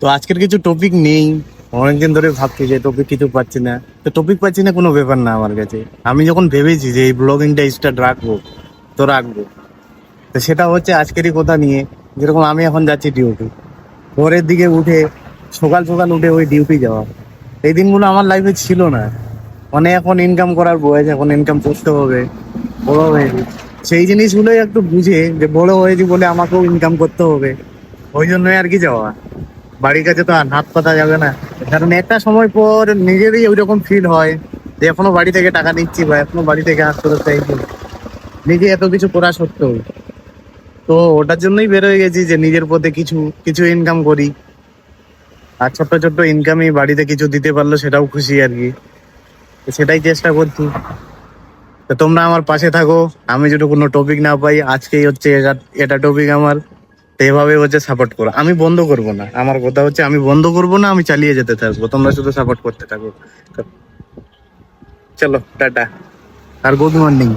তো আজকের কিছু টপিক নেই, অনেকদিন ধরে ভাবছি যে টপিক কিছু পাচ্ছি না। তো টপিক পাচ্ছি না কোনো ব্যাপার না আমার কাছে। আমি যখন ভেবেছি যে এই ব্লগিংটা স্টার্ট রাখবো তো রাখবো, তো সেটা হচ্ছে আজকেরই কথা নিয়ে। যেরকম আমি এখন যাচ্ছি ডিউটি, ভোরের দিকে উঠে সকাল সকাল উঠে ওই ডিউটি যাওয়া, এই দিনগুলো আমার লাইফে ছিল না। মানে এখন ইনকাম করার বয়স, এখন ইনকাম করতে হবে, বড় হয়েছি। সেই জিনিসগুলোই একটু বুঝে যে বড় হয়েছি বলে আমাকেও ইনকাম করতে হবে, ওই জন্যই আর কি যাওয়া। বাড়ির কাছে তো আর হাত পাতা যাবে না, কারণ একটা সময় পর নিজেরই ওইরকম ফিল হয় যে এখনো বাড়ি থেকে টাকা নিচ্ছি বা এখনো বাড়ি থেকে হাত খরচ চাইছি, নিজে এত কিছু করা সত্ত্বেও। তো ওটার জন্যই বের হয়ে গেছি যে নিজের পথে কিছু কিছু ইনকাম করি। আর ছোট্ট ছোট্ট ইনকামই বাড়িতে কিছু দিতে পারলো সেটাও খুশি আর কি। তো সেটাই চেষ্টা করছি। তো তোমরা আমার পাশে থাকো, আমি যদি কোনো টপিক না পাই, আজকেই হচ্ছে এটা এটা টপিক আমার। তো এভাবে হচ্ছে সাপোর্ট করো, আমি বন্ধ করব না। আমার কথা হচ্ছে আমি বন্ধ করব না, আমি চালিয়ে যেতে থাকবো, তোমরা শুধু সাপোর্ট করতে থাকো। তো চলো টাটা আর গুড মর্নিং।